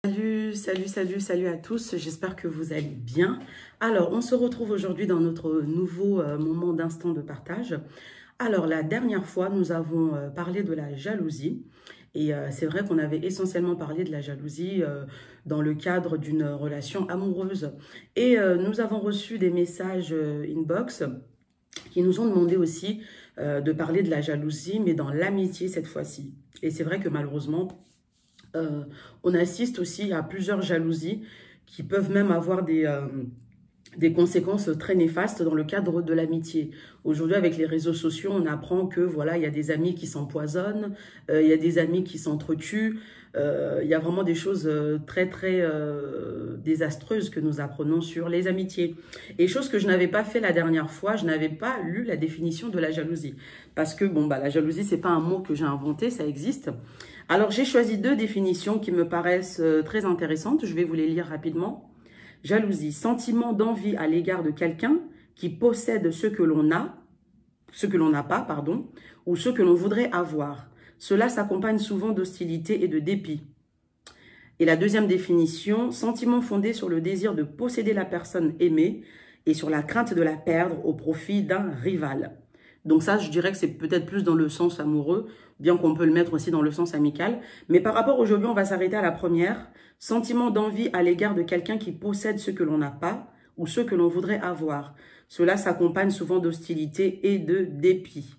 Salut à tous, j'espère que vous allez bien. Alors, on se retrouve aujourd'hui dans notre nouveau moment d'instant de partage. Alors, la dernière fois, nous avons parlé de la jalousie. Et c'est vrai qu'on avait essentiellement parlé de la jalousie dans le cadre d'une relation amoureuse. Et nous avons reçu des messages inbox qui nous ont demandé aussi de parler de la jalousie, mais dans l'amitié cette fois-ci. Et c'est vrai que malheureusement, on assiste aussi à plusieurs jalousies qui peuvent même avoir des conséquences très néfastes dans le cadre de l'amitié. Aujourd'hui, avec les réseaux sociaux, on apprend que voilà, il y a des amis qui s'empoisonnent, il y a des amis qui s'entretuent, il y a vraiment des choses très désastreuses que nous apprenons sur les amitiés. Et chose que je n'avais pas fait la dernière fois, je n'avais pas lu la définition de la jalousie. Parce que bon, la jalousie, c'est pas un mot que j'ai inventé, ça existe. Alors, j'ai choisi deux définitions qui me paraissent très intéressantes. Je vais vous les lire rapidement. Jalousie, sentiment d'envie à l'égard de quelqu'un qui possède ce que l'on n'a pas, pardon, ou ce que l'on voudrait avoir. Cela s'accompagne souvent d'hostilité et de dépit. Et la deuxième définition, sentiment fondé sur le désir de posséder la personne aimée et sur la crainte de la perdre au profit d'un rival. Donc ça, je dirais que c'est peut-être plus dans le sens amoureux, bien qu'on peut le mettre aussi dans le sens amical. Mais par rapport aujourd'hui, on va s'arrêter à la première. Sentiment d'envie à l'égard de quelqu'un qui possède ce que l'on n'a pas ou ce que l'on voudrait avoir. Cela s'accompagne souvent d'hostilité et de dépit.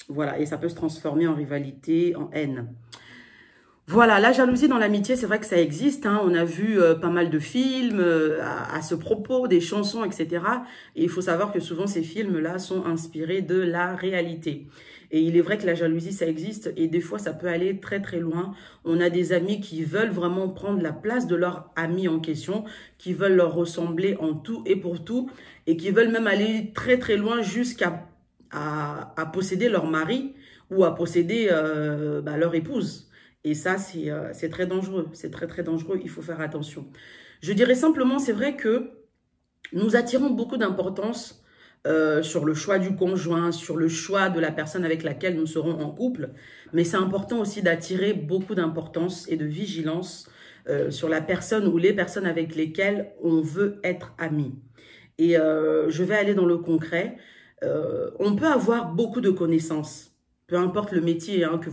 Voilà, et ça peut se transformer en rivalité, en haine. Voilà, la jalousie dans l'amitié, c'est vrai que ça existe. Hein. On a vu pas mal de films à ce propos, des chansons, etc. Et il faut savoir que souvent, ces films-là sont inspirés de la réalité. Et il est vrai que la jalousie, ça existe. Et des fois, ça peut aller très loin. On a des amis qui veulent vraiment prendre la place de leur ami en question, qui veulent leur ressembler en tout et pour tout, et qui veulent même aller très loin jusqu'à posséder leur mari ou à posséder leur épouse. Et ça, c'est très dangereux. C'est très dangereux. Il faut faire attention. Je dirais simplement, c'est vrai que nous attirons beaucoup d'importance sur le choix du conjoint, sur le choix de la personne avec laquelle nous serons en couple. Mais c'est important aussi d'attirer beaucoup d'importance et de vigilance sur la personne ou les personnes avec lesquelles on veut être amis. Et je vais aller dans le concret. On peut avoir beaucoup de connaissances. Peu importe le métier que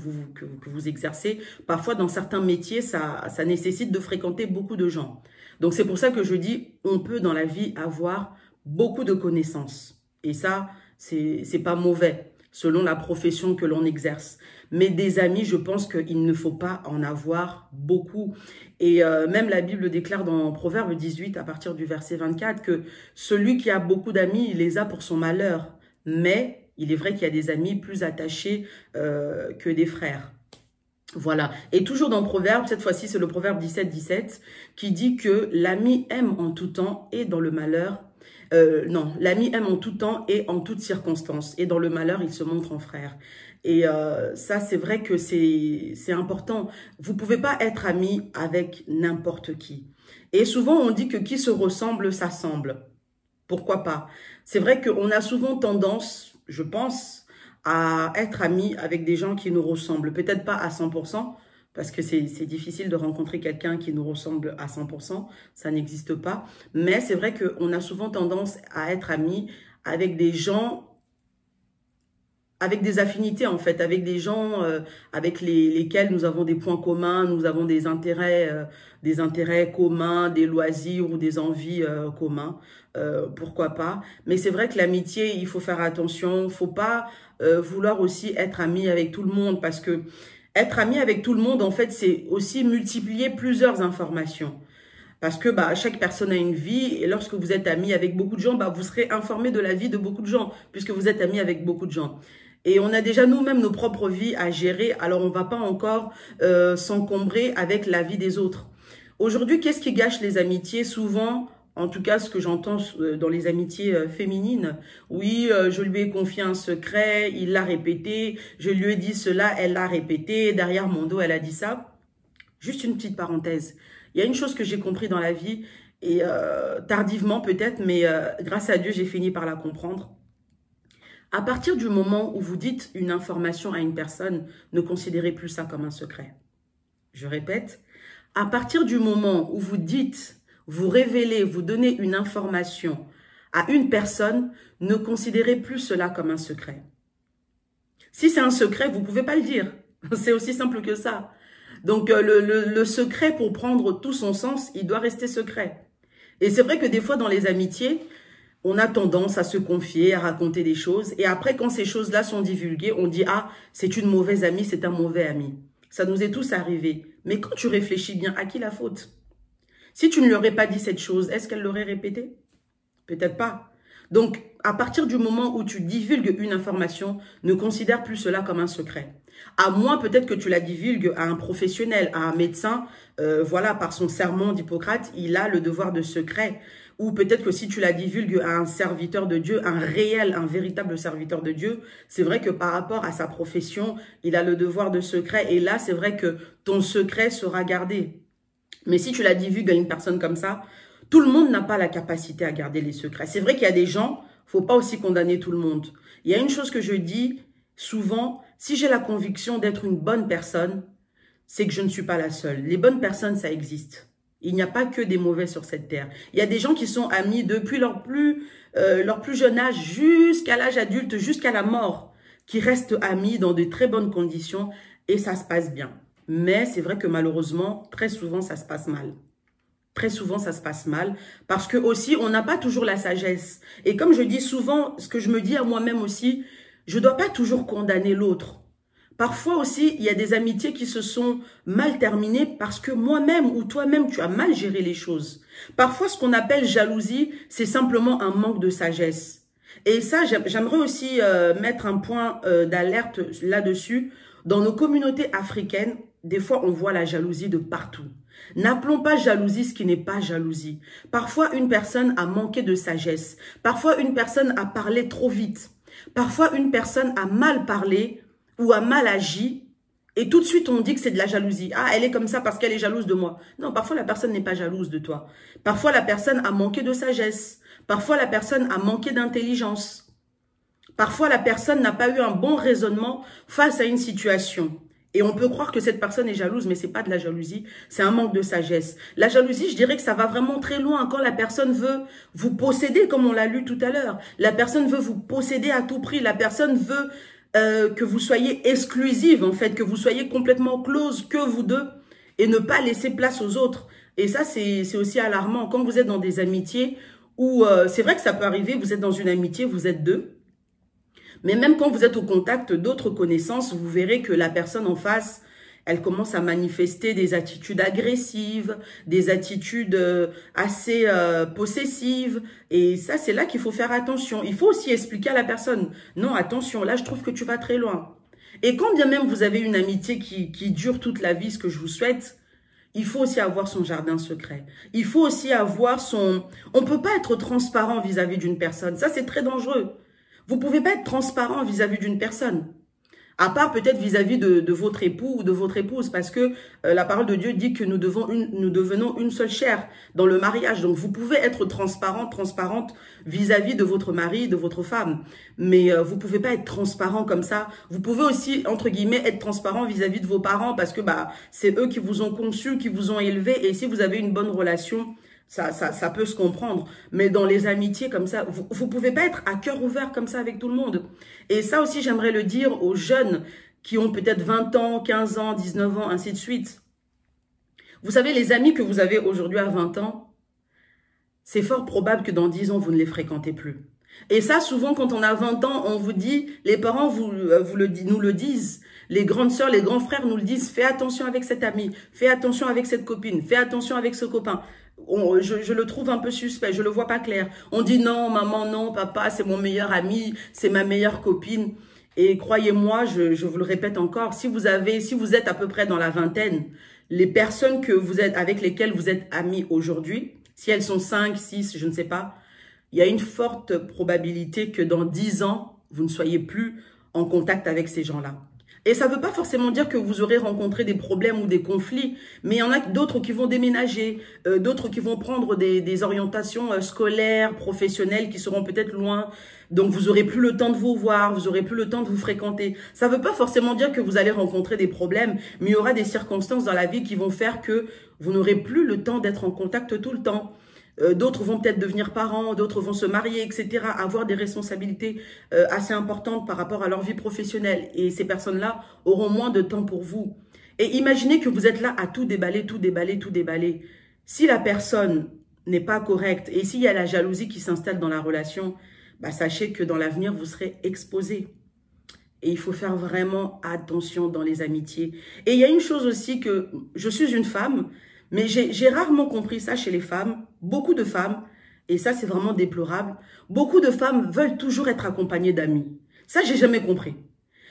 vous exercez, parfois dans certains métiers, ça nécessite de fréquenter beaucoup de gens. Donc c'est pour ça que je dis, on peut dans la vie avoir beaucoup de connaissances. Et ça, c'est pas mauvais, selon la profession que l'on exerce. Mais des amis, je pense qu'il ne faut pas en avoir beaucoup. Et même la Bible déclare dans Proverbe 18, à partir du verset 24, que celui qui a beaucoup d'amis, il les a pour son malheur. Mais il est vrai qu'il y a des amis plus attachés que des frères. Voilà. Et toujours dans Proverbe, cette fois-ci, c'est le Proverbe 17 qui dit que l'ami aime en tout temps et dans le malheur. Non, l'ami aime en tout temps et en toutes circonstances. Et dans le malheur, il se montre en frère. Et ça, c'est vrai que c'est important. Vous ne pouvez pas être ami avec n'importe qui. Et souvent, on dit que qui se ressemble, s'assemble. Pourquoi pas? C'est vrai qu'on a souvent tendance, je pense, à être amis avec des gens qui nous ressemblent. Peut-être pas à 100%, parce que c'est difficile de rencontrer quelqu'un qui nous ressemble à 100%. Ça n'existe pas. Mais c'est vrai qu'on a souvent tendance à être amis avec des gens, avec des affinités en fait, avec des gens avec lesquels nous avons des points communs, nous avons des intérêts communs, des loisirs ou des envies communs. Pourquoi pas? Mais c'est vrai que l'amitié, il faut faire attention. Il ne faut pas vouloir aussi être ami avec tout le monde parce que être ami avec tout le monde, en fait, c'est aussi multiplier plusieurs informations. Parce que chaque personne a une vie et lorsque vous êtes ami avec beaucoup de gens, vous serez informé de la vie de beaucoup de gens puisque vous êtes ami avec beaucoup de gens. Et on a déjà nous-mêmes nos propres vies à gérer, alors on ne va pas encore s'encombrer avec la vie des autres. Aujourd'hui, qu'est-ce qui gâche les amitiés? Souvent, en tout cas ce que j'entends dans les amitiés féminines, oui, je lui ai confié un secret, il l'a répété, je lui ai dit cela, elle l'a répété, derrière mon dos, elle a dit ça. Juste une petite parenthèse. Il y a une chose que j'ai compris dans la vie, et tardivement peut-être, mais grâce à Dieu, j'ai fini par la comprendre. À partir du moment où vous dites une information à une personne, ne considérez plus ça comme un secret. Je répète, À partir du moment où vous dites, vous révélez, vous donnez une information à une personne, ne considérez plus cela comme un secret. Si c'est un secret, vous ne pouvez pas le dire. C'est aussi simple que ça. Donc, le secret, pour prendre tout son sens, il doit rester secret. Et c'est vrai que des fois, dans les amitiés, on a tendance à se confier, à raconter des choses. Et après, quand ces choses-là sont divulguées, on dit « Ah, c'est une mauvaise amie, c'est un mauvais ami ». Ça nous est tous arrivé. Mais quand tu réfléchis bien, à qui la faute? Si tu ne lui aurais pas dit cette chose, est-ce qu'elle l'aurait répétée? Peut-être pas. Donc, à partir du moment où tu divulgues une information, ne considère plus cela comme un secret. À moins peut-être que tu la divulgues à un professionnel, à un médecin, voilà, par son serment d'Hippocrate, il a le devoir de secret. Ou peut-être que si tu la divulgues à un serviteur de Dieu, un véritable serviteur de Dieu, c'est vrai que par rapport à sa profession, il a le devoir de secret. Et là, c'est vrai que ton secret sera gardé. Mais si tu la divulgues à une personne comme ça, tout le monde n'a pas la capacité à garder les secrets. C'est vrai qu'il y a des gens, faut pas aussi condamner tout le monde. Il y a une chose que je dis souvent, si j'ai la conviction d'être une bonne personne, c'est que je ne suis pas la seule. Les bonnes personnes, ça existe. Il n'y a pas que des mauvais sur cette terre. Il y a des gens qui sont amis depuis leur plus jeune âge jusqu'à l'âge adulte, jusqu'à la mort, qui restent amis dans de très bonnes conditions et ça se passe bien. Mais c'est vrai que malheureusement, très souvent, ça se passe mal. Très souvent, ça se passe mal parce que aussi, on n'a pas toujours la sagesse. Et comme je dis souvent, ce que je me dis à moi-même aussi, je ne dois pas toujours condamner l'autre. Parfois aussi, il y a des amitiés qui se sont mal terminées parce que moi-même ou toi-même, tu as mal géré les choses. Parfois, ce qu'on appelle jalousie, c'est simplement un manque de sagesse. Et ça, j'aimerais aussi mettre un point d'alerte là-dessus. Dans nos communautés africaines, des fois, on voit la jalousie de partout. N'appelons pas jalousie ce qui n'est pas jalousie. Parfois, une personne a manqué de sagesse. Parfois, une personne a parlé trop vite. Parfois, une personne a mal parlé ou a mal agi. Et tout de suite, on dit que c'est de la jalousie. Ah, elle est comme ça parce qu'elle est jalouse de moi. Non, parfois, la personne n'est pas jalouse de toi. Parfois, la personne a manqué de sagesse. Parfois, la personne a manqué d'intelligence. Parfois, la personne n'a pas eu un bon raisonnement face à une situation. Et on peut croire que cette personne est jalouse, mais c'est pas de la jalousie, c'est un manque de sagesse. La jalousie, je dirais que ça va vraiment très loin quand la personne veut vous posséder, comme on l'a lu tout à l'heure. La personne veut vous posséder à tout prix. La personne veut que vous soyez exclusive, en fait, que vous soyez complètement close, que vous deux, et ne pas laisser place aux autres. Et ça, c'est aussi alarmant. Quand vous êtes dans des amitiés où, c'est vrai que ça peut arriver, vous êtes dans une amitié, vous êtes deux, mais même quand vous êtes au contact d'autres connaissances, vous verrez que la personne en face, elle commence à manifester des attitudes agressives, des attitudes assez possessives. Et ça, c'est là qu'il faut faire attention. Il faut aussi expliquer à la personne, non, attention, là, je trouve que tu vas très loin. Et quand bien même vous avez une amitié qui dure toute la vie, ce que je vous souhaite, il faut aussi avoir son jardin secret. Il faut aussi avoir son... On ne peut pas être transparent vis-à-vis d'une personne. Ça, c'est très dangereux. Vous ne pouvez pas être transparent vis-à-vis d'une personne, à part peut-être vis-à-vis de votre époux ou de votre épouse, parce que la parole de Dieu dit que nous devenons une seule chair dans le mariage. Donc, vous pouvez être transparente vis-à-vis de votre mari, de votre femme, mais vous ne pouvez pas être transparent comme ça. Vous pouvez aussi, entre guillemets, être transparent vis-à-vis de vos parents, parce que c'est eux qui vous ont conçu, qui vous ont élevé, et si vous avez une bonne relation, ça peut se comprendre. Mais dans les amitiés comme ça, vous ne pouvez pas être à cœur ouvert comme ça avec tout le monde. Et ça aussi, j'aimerais le dire aux jeunes qui ont peut-être 20 ans, 15 ans, 19 ans, ainsi de suite. Vous savez, les amis que vous avez aujourd'hui à 20 ans, c'est fort probable que dans 10 ans, vous ne les fréquentez plus. Et ça, souvent, quand on a 20 ans, on vous dit, les parents nous le disent, les grandes sœurs, les grands frères nous le disent, fais attention avec cet ami, fais attention avec cette copine, fais attention avec ce copain. Je le trouve un peu suspect, je le vois pas clair. On dit non, maman, non, papa, c'est mon meilleur ami, c'est ma meilleure copine. Et croyez-moi, je vous le répète encore, si vous êtes à peu près dans la vingtaine, les personnes avec lesquelles vous êtes amis aujourd'hui, si elles sont 5, 6, je ne sais pas, il y a une forte probabilité que dans 10 ans, vous ne soyez plus en contact avec ces gens-là. Et ça ne veut pas forcément dire que vous aurez rencontré des problèmes ou des conflits, mais il y en a d'autres qui vont déménager, d'autres qui vont prendre des orientations scolaires, professionnelles qui seront peut-être loin. Donc, vous n'aurez plus le temps de vous voir, vous n'aurez plus le temps de vous fréquenter. Ça ne veut pas forcément dire que vous allez rencontrer des problèmes, mais il y aura des circonstances dans la vie qui vont faire que vous n'aurez plus le temps d'être en contact tout le temps. D'autres vont peut-être devenir parents, d'autres vont se marier, etc. Avoir des responsabilités assez importantes par rapport à leur vie professionnelle. Et ces personnes-là auront moins de temps pour vous. Et imaginez que vous êtes là à tout déballer, tout déballer, tout déballer. Si la personne n'est pas correcte et s'il y a la jalousie qui s'installe dans la relation, bah, sachez que dans l'avenir, vous serez exposé. Et il faut faire vraiment attention dans les amitiés. Et il y a une chose aussi que je suis une femme, mais j'ai rarement compris ça chez les femmes. Beaucoup de femmes, et ça c'est vraiment déplorable, beaucoup de femmes veulent toujours être accompagnées d'amis. Ça, j'ai jamais compris.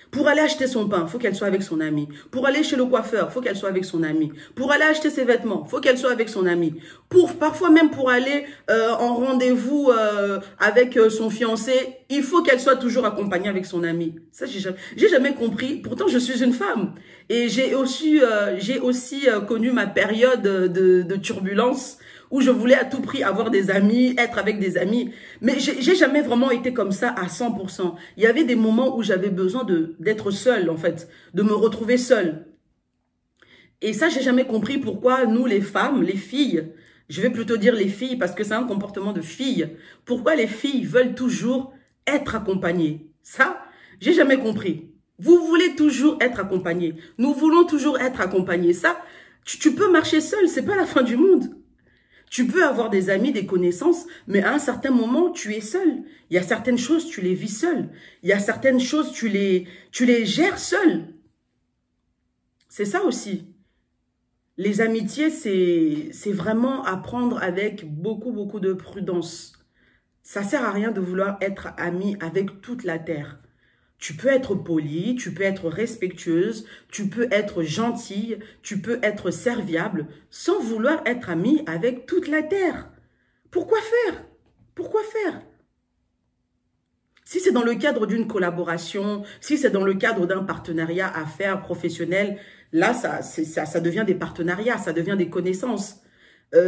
Pour aller acheter son pain, il faut qu'elle soit avec son ami. Pour aller chez le coiffeur, il faut qu'elle soit avec son ami. Pour aller acheter ses vêtements, il faut qu'elle soit avec son ami. Parfois même pour aller en rendez-vous avec son fiancé, il faut qu'elle soit toujours accompagnée avec son ami. Ça, j'ai jamais compris. Pourtant, je suis une femme. Et j'ai aussi connu ma période de turbulence où je voulais à tout prix avoir des amis, être avec des amis. Mais j'ai jamais vraiment été comme ça à 100%. Il y avait des moments où j'avais besoin d'être seule, en fait, de me retrouver seule. Et ça, j'ai jamais compris pourquoi nous, les femmes, les filles, je vais plutôt dire les filles parce que c'est un comportement de fille, pourquoi les filles veulent toujours être accompagnées. Ça, j'ai jamais compris. Vous voulez toujours être accompagnées. Nous voulons toujours être accompagnés. Ça, tu peux marcher seule, c'est pas la fin du monde. Tu peux avoir des amis, des connaissances, mais à un certain moment, tu es seul. Il y a certaines choses, tu les vis seul. Il y a certaines choses, tu les gères seul. C'est ça aussi. Les amitiés, c'est vraiment à prendre avec beaucoup, beaucoup de prudence. Ça sert à rien de vouloir être ami avec toute la terre. Tu peux être poli, tu peux être respectueuse, tu peux être gentille, tu peux être serviable, sans vouloir être ami avec toute la terre. Pourquoi faire? Pourquoi faire? Si c'est dans le cadre d'une collaboration, si c'est dans le cadre d'un partenariat à faire professionnel, là, ça devient des partenariats, ça devient des connaissances.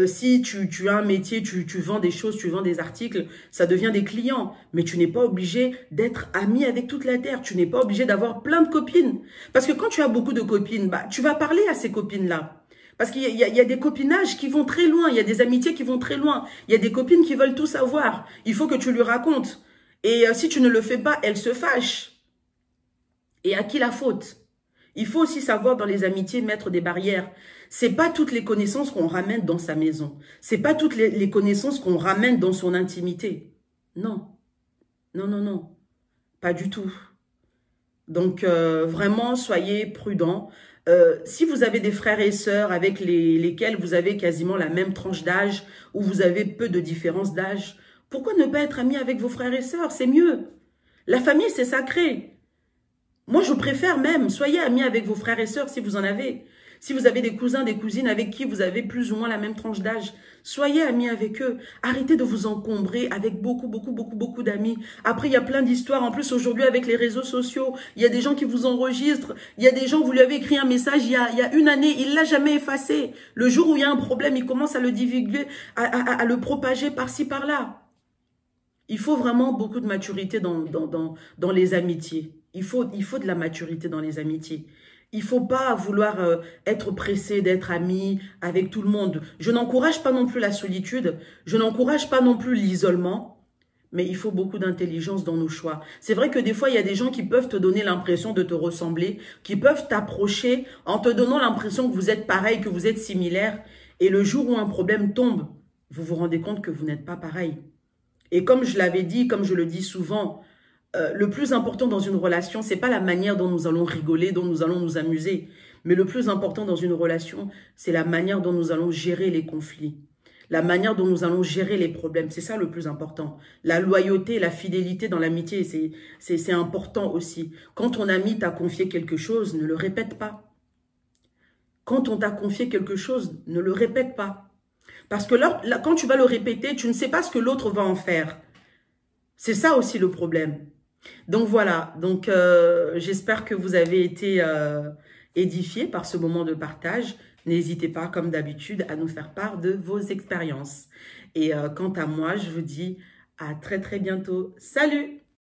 Si tu as un métier, tu vends des choses, tu vends des articles, ça devient des clients. Mais tu n'es pas obligé d'être ami avec toute la terre. Tu n'es pas obligé d'avoir plein de copines. Parce que quand tu as beaucoup de copines, bah, tu vas parler à ces copines-là. Parce qu'il y a des copinages qui vont très loin. Il y a des amitiés qui vont très loin. Il y a des copines qui veulent tout savoir. Il faut que tu lui racontes. Et si tu ne le fais pas, elle se fâche. Et à qui la faute? Il faut aussi savoir dans les amitiés mettre des barrières. C'est pas toutes les connaissances qu'on ramène dans sa maison. C'est pas toutes les connaissances qu'on ramène dans son intimité. Non. Non, non, non. Pas du tout. Donc, vraiment, soyez prudents. Si vous avez des frères et sœurs avec lesquels vous avez quasiment la même tranche d'âge ou vous avez peu de différence d'âge, pourquoi ne pas être ami avec vos frères et sœurs? C'est mieux. La famille, c'est sacré. Moi, je préfère même, soyez amis avec vos frères et sœurs si vous en avez. Si vous avez des cousins, des cousines avec qui vous avez plus ou moins la même tranche d'âge, soyez amis avec eux. Arrêtez de vous encombrer avec beaucoup d'amis. Après, il y a plein d'histoires. En plus, aujourd'hui, avec les réseaux sociaux, il y a des gens qui vous enregistrent. Il y a des gens, vous lui avez écrit un message il y a une année, il ne l'a jamais effacé. Le jour où il y a un problème, il commence à le divulguer, à le propager par-ci, par-là. Il faut vraiment beaucoup de maturité dans les amitiés. Il faut de la maturité dans les amitiés. Il ne faut pas vouloir être pressé d'être ami avec tout le monde. Je n'encourage pas non plus la solitude. Je n'encourage pas non plus l'isolement. Mais il faut beaucoup d'intelligence dans nos choix. C'est vrai que des fois, il y a des gens qui peuvent te donner l'impression de te ressembler, qui peuvent t'approcher en te donnant l'impression que vous êtes pareil, que vous êtes similaire. Et le jour où un problème tombe, vous vous rendez compte que vous n'êtes pas pareil. Et comme je l'avais dit, comme je le dis souvent, le plus important dans une relation, c'est pas la manière dont nous allons rigoler, dont nous allons nous amuser. Mais le plus important dans une relation, c'est la manière dont nous allons gérer les conflits. La manière dont nous allons gérer les problèmes. C'est ça le plus important. La loyauté, la fidélité dans l'amitié, c'est important aussi. Quand ton ami t'a confié quelque chose, ne le répète pas. Quand on t'a confié quelque chose, ne le répète pas. Parce que là, quand tu vas le répéter, tu ne sais pas ce que l'autre va en faire. C'est ça aussi le problème. Donc voilà, donc j'espère que vous avez été édifiés par ce moment de partage. N'hésitez pas, comme d'habitude, à nous faire part de vos expériences. Et quant à moi, je vous dis à très très bientôt. Salut!